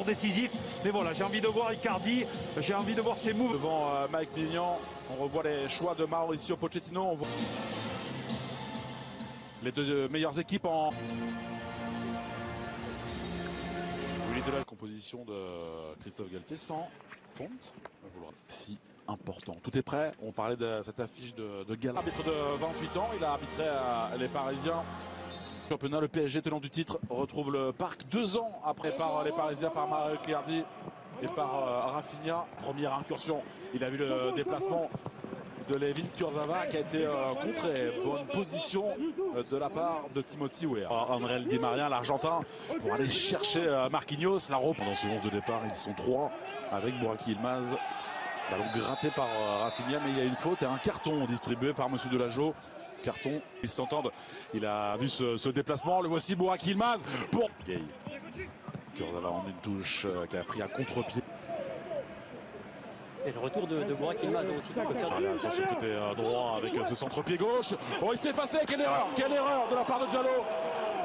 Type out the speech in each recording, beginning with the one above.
Décisif, mais voilà, j'ai envie de voir Icardi, j'ai envie de voir ses moves. Devant Mike Maignan, on revoit les choix de Mauricio Pochettino. On voit les deux meilleures équipes en de la composition de Christophe Galtier sans Fonte. Si important. Tout est prêt. On parlait de cette affiche de Gala. Arbitre de 28 ans, il a arbitré les Parisiens. Championnat, le PSG tenant du titre retrouve le parc 2 ans après par les Parisiens par Mario Icardi et par Rafinha. Première incursion, il a vu le déplacement de Layvin Kurzawa qui a été contré. Bonne position de la part de Timothy Weah. André Di Maria, l'Argentin, pour aller chercher Marquinhos. La roue pendant ce 11 de départ, ils sont 3 avec Burak Yilmaz. Ballon gratté par Rafinha, mais il y a une faute et un carton distribué par Monsieur Delageau. Carton, ils s'entendent. Il a vu ce déplacement. Le voici Burak Yilmaz pour Gay. Kurzawa en une touche qui a pris à contre-pied. Et le retour de Burak Yilmaz aussi qui peut faire sur ce côté droit avec ce centre-pied gauche. Oh, il s'est effacé, quelle erreur de la part de Diallo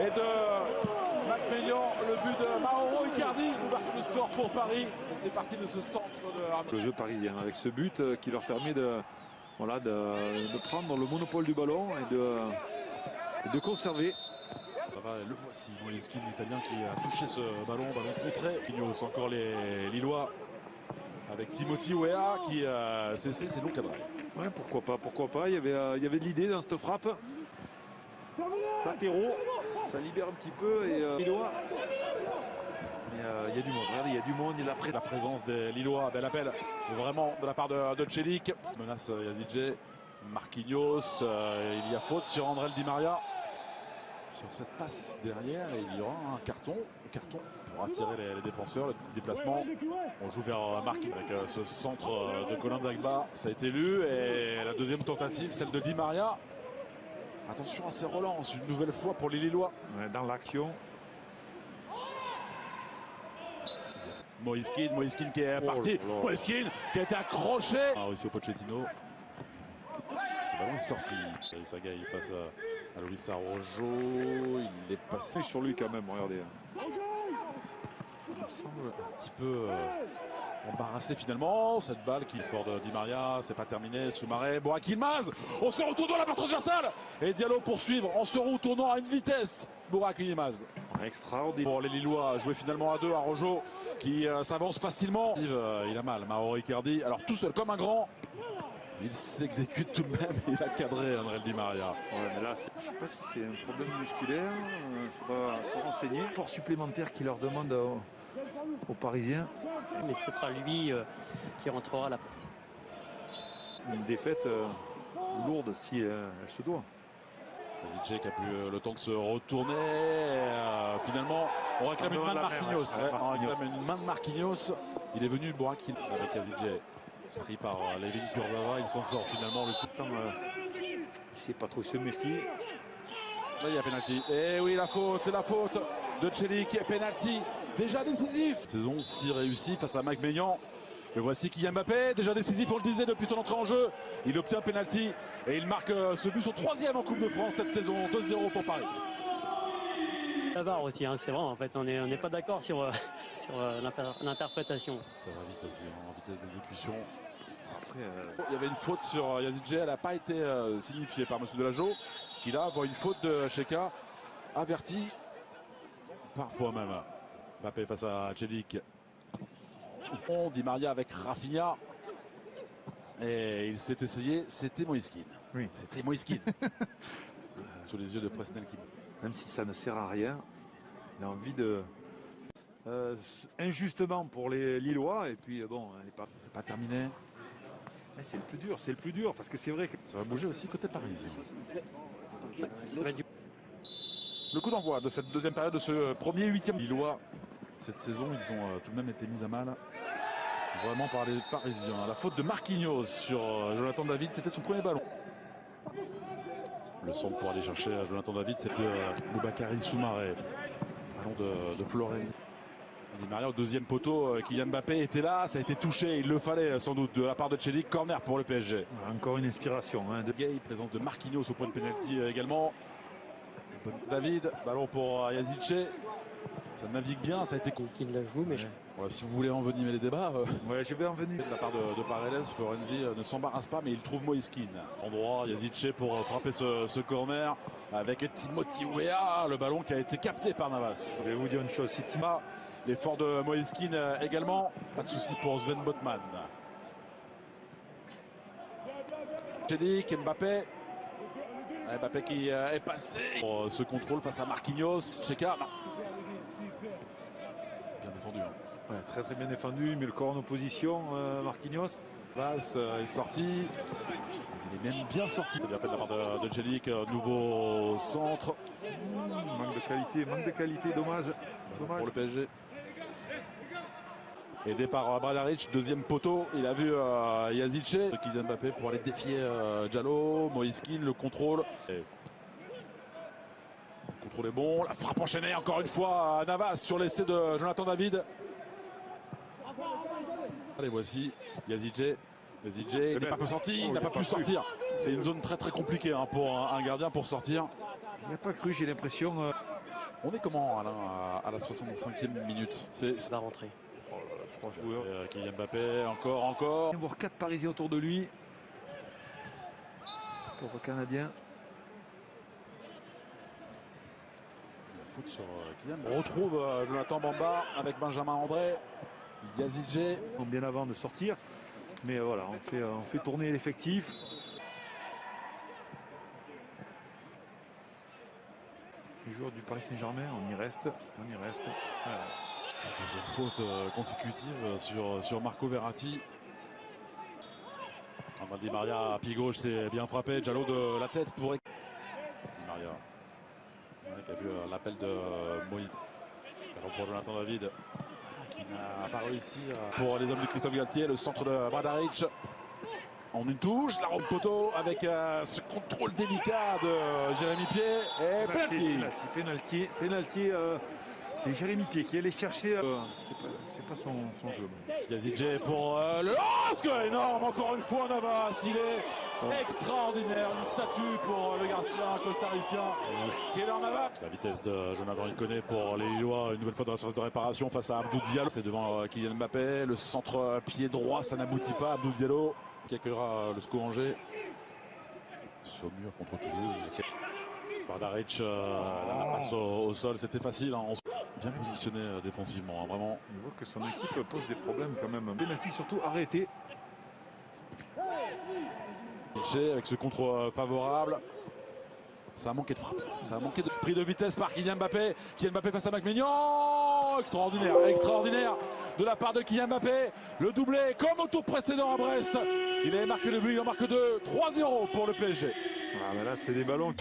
et de Mike Maignan. Le but de Mauro Icardi, ouverture du score pour Paris. C'est parti de ce centre de le jeu parisien avec ce but qui leur permet de prendre le monopole du ballon et de conserver. Le voici, Moïskine, l'Italien qui a touché ce ballon contré. C'est encore les Lillois. Avec Timothy Weah qui a cessé ses longs cadrés. Ouais, pourquoi pas. Il y avait de l'idée dans cette frappe. Latéraux, ça libère un petit peu et Lillois. Mais il y a du monde, regardez, il y a du monde. La présence des Lillois, bel appel vraiment de la part de Celik. Menace Yazidje, Marquinhos, il y a faute sur André Di Maria. Sur cette passe derrière, il y aura un carton pour attirer les défenseurs, le petit déplacement. On joue vers Marquinhos avec ce centre de Colin Dagba, ça a été lu. Et la deuxième tentative, celle de Di Maria. Attention à ces relances, une nouvelle fois pour les Lillois. Ouais, dans l'action. Moïskine qui est parti. Moïskine qui a été accroché. Aussi au Pochettino. Ce ballon est sorti. Sagaï face à Luis Araujo. Il est passé sur lui quand même, regardez. Il me semble un petit peu embarrassé finalement. Cette balle qu'il fort de Di Maria, c'est pas terminé. Soumaré, Burak Yilmaz. On se retourne dans la barre transversale. Et Diallo poursuivre en se retournant à une vitesse. Burak Yilmaz. Extraordinaire. Pour les Lillois, joué finalement à 2. Araujo qui s'avance facilement. Il a mal, Mauro Icardi. Alors tout seul comme un grand. Il s'exécute tout de même. Il a cadré André Di Maria. Ouais, mais là, je ne sais pas si c'est un problème musculaire. Il faudra se renseigner. Fort supplémentaire qui leur demande aux Parisiens. Mais ce sera lui qui rentrera à la place. Une défaite lourde si elle se doit. Yazidje qui a plus le temps de se retourner. Finalement, on réclame une main de Marquinhos. On réclame une main de Marquinhos. Il est venu Burak avec Yazidje. Pris par Layvin Kurzawa, il s'en sort finalement. Le instant, il ne sait pas trop se méfier. Là, il y a pénalty. Et oui, la faute de Celik. Pénalty déjà décisif. Saison si réussie face à Mike Maignan. Le voici Kylian Mbappé, déjà décisif, on le disait depuis son entrée en jeu. Il obtient un pénalty et il marque ce but, son 3e en Coupe de France cette saison. 2-0 pour Paris. La barre aussi, hein, c'est vrai, en fait, on n'est pas d'accord sur l'interprétation. Ça va vite aussi, en vitesse d'exécution. Après, il y avait une faute sur Yazidje, elle n'a pas été signifiée par M. Delageau, qui là voit une faute de Cheka, averti, parfois même. Mbappé face à Celik. Di Maria avec Rafinha. Et il s'est essayé, c'était Moïskine. Oui. C'était Moïskine. Sous les yeux de Presnel qui... Même si ça ne sert à rien, il a envie de... injustement pour les Lillois, et puis bon, c'est pas terminé. C'est le plus dur, parce que c'est vrai que... Ça va bouger aussi côté parisien. Okay. Le coup d'envoi de cette deuxième période, de ce premier 8e. Lillois, cette saison, ils ont tout de même été mis à mal. Vraiment par les Parisiens. La faute de Marquinhos sur Jonathan David, c'était son premier ballon. Le centre pour aller chercher Jonathan David, c'était Boubakary Soumaré. Ballon de Florenzi. Di Maria au deuxième poteau, Kylian Mbappé était là, ça a été touché, il le fallait sans doute de la part de Celik. Corner pour le PSG. Encore une inspiration. Hein, de Gay, présence de Marquinhos au point de pénalty également. David, ballon pour Yazidje. Ça navigue bien, ça a été con. Qui la joue, mais Ouais, si vous voulez envenimer les débats, Ouais, je vais en venir. de la part de Paredes, Florenzi ne s'embarrasse pas, mais il trouve Moïskine. Endroit, Yazice pour frapper ce corner avec Timothy Weah, le ballon qui a été capté par Navas. Je vais vous dire une chose, si Tim... L'effort de Moïskine également, pas de souci pour Sven Botman. Chélik, Mbappé. Mbappé qui est passé. Pour ce contrôle face à Marquinhos. Cheka, non. Bien défendu. Hein. Ouais, très très bien défendu, il met le corps en opposition, Marquinhos. Vass est sorti. Il est même bien sorti. C'est bien fait de la part de Chélik. Nouveau centre. Manque de qualité, dommage. Pour le PSG. Aidé par Bradaric, deuxième poteau. Il a vu Yazice, Kylian Mbappé pour aller défier Diallo, Moïskine, le contrôle. Le contrôle est bon. La frappe enchaînée encore une fois à Navas sur l'essai de Jonathan David. Allez, voici Yazice. Yazice, il n'est pas pu sortir, il n'a pas pu sortir. C'est une zone très très compliquée hein, pour un gardien pour sortir. Il n'y a pas cru, j'ai l'impression. On est comment Alain à la 65e minute? ça va rentrer. Trois joueurs. Kylian Mbappé, encore. Il va voir 4 Parisiens autour de lui. Pauvre Canadien. Faute sur Kylian. On retrouve Jonathan Bamba avec Benjamin André. Yazice. Bien avant de sortir. Mais voilà, on fait tourner l'effectif. Les joueurs du Paris Saint-Germain, on y reste. Voilà. Deuxième faute consécutive sur Marco Verratti. Quand Di Maria à pied gauche, c'est bien frappé. Diallo de la tête pour Di Maria. Qui a vu l'appel de Moïse. Alors pour Jonathan David, qui n'a pas réussi. Pour les hommes de Christophe Galtier, le centre de Bradaric. En une touche, la ronde poteau avec ce contrôle délicat de Jérémy Pied. Et penalty. C'est Jérémy Pied qui allait chercher. C'est pas son jeu. Yazice pour le LOSC, énorme encore une fois Navas, il est extraordinaire, une statue pour le Garcia costaricien. Keylor Navas. La vitesse de Jonathan Iconé pour les Lillois, une nouvelle fois dans la surface de réparation face à Abdou Diallo. C'est devant Kylian Mbappé, le centre pied droit, ça n'aboutit pas. Abdou Diallo qui accueillera le SCO Angers. Saumur contre Toulouse. Bardaric, la passe au sol, c'était facile. Hein. Bien positionné défensivement, hein, vraiment. Il voit que son équipe pose des problèmes quand même. Penalty surtout arrêté. Avec ce contre favorable. Ça a manqué de frappe. Ça a manqué de prise de vitesse par Kylian Mbappé. Kylian Mbappé face à Mac-Maignan. Extraordinaire de la part de Kylian Mbappé. Le doublé comme au tour précédent à Brest. Il avait marqué le but, il en marque 2. 3-0 pour le PSG. Ah, mais là, c'est des ballons.